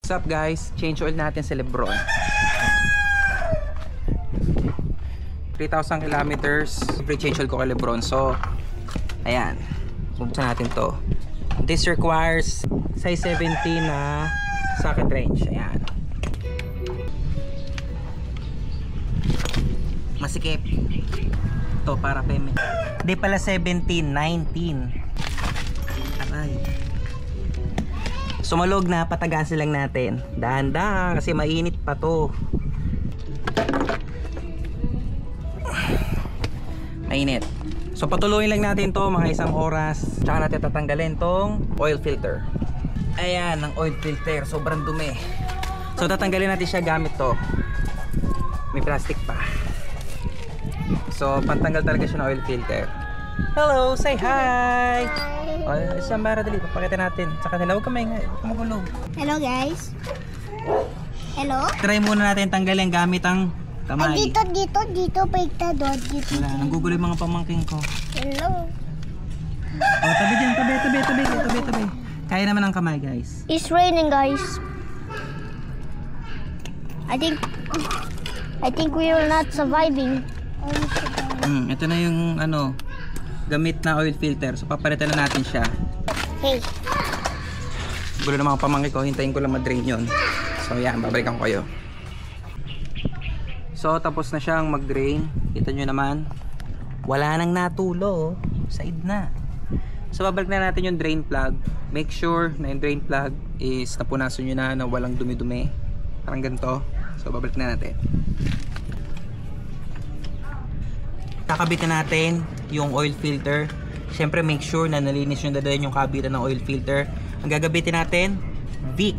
What's up guys? Change oil natin sa Lebron. 3,000 kilometers free change oil ko kay Lebron. So ayan, buksan natin to. This requires size 17 na socket range. Ayan, masikip to para payment. Hindi pala 17, 19. Aray. Sumalog na, patagasin lang natin. Dahan-dahan kasi mainit pa to. Mainit. So patuloyin lang natin to mga isang oras. Tsaka natin tatanggalin tong oil filter. Ayan, ang oil filter. Sobrang dumi. So tatanggalin natin siya gamit to. May plastic pa. So pantanggal talaga siya ng oil filter. Hello, say hi! Sambara, dali, papakita natin. Sa kanila, huwag ka maingay, huwag ka magulo. Hello guys. Hello. Try muna natin tanggalin gamit ang kamay. Dito, paikta doon. Dito. Wala, nanggugulo yung mga pamangking ko. Hello. Oh, tabi dyan, tabi. Kaya naman ang kamay, guys. It's raining guys. I think we are not surviving. Ito na yung ano, gamit na oil filter. So papalitan na natin siya. Hey. Gulo ng mga pamangkin ko, hintayin ko lang mag-drain yun. So yan, babalikan ko kayo. So tapos na siyang mag-drain. Kita nyo naman, wala nang natulo. Side na. So babalik na natin yung drain plug. Make sure na yung drain plug is napunasan nyo na walang dumi-dumi. Parang ganito. So babalik na natin. Kakabitan natin yung oil filter. Siyempre make sure na nalinis yung dadalhin yung kabitan ng oil filter. Ang gagabitin natin, Vic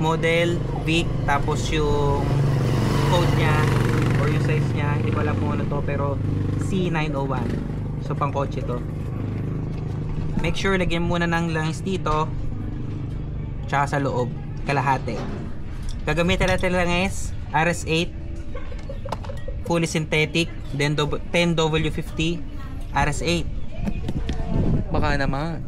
model, Vic, tapos yung code nya or yung size nya, hindi ko alam kung ano to, pero C901. So pang kotse to. Make sure lagyan muna ng langis dito tsaka sa loob, kalahati. Gagamitin natin langis RS8 fully synthetic, then 10W50 RS8. Baka naman.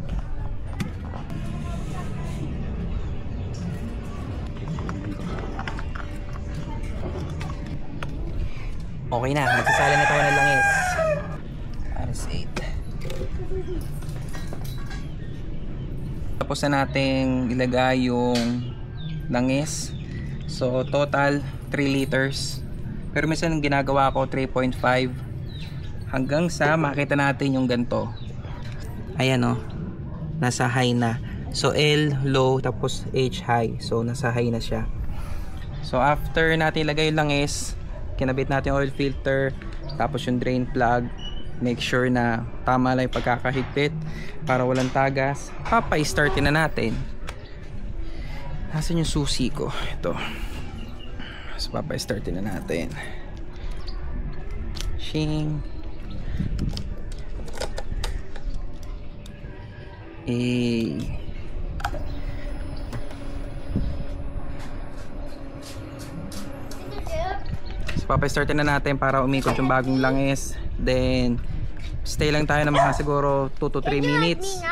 Okay na, magsasala na tayo ng langis. RS8. Tapos na nating ilagay yung langis. So total 3 liters. Pero minsan ginagawa ko 3.5 hanggang sa makita natin yung ganto. Ayan o, nasa high na. So L low tapos H high. So nasa high na siya. So after natin ilagay yung langis, kinabit natin yung oil filter, tapos yung drain plug. Make sure na tama lang yung pagkakahigpit para walang tagas. Papa-startin na natin. Nasaan yung susi ko? Ito. So papa-startin na natin. Shing. So papa-startin na natin para umikot yung bagong langis. Then stay lang tayo ng mga siguro 2 to 3 minutes.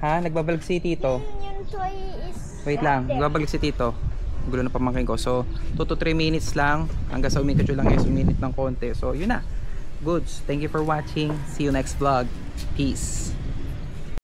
Ha? Nagbabalag si Tito. Wait lang, nagbabalag si Tito. Gulo na pamangkin ko. So 2 to 3 minutes lang hanggang sa umikot yung langis, uminit ng konti. So yun na. Goods. Thank you for watching. See you next vlog. Peace.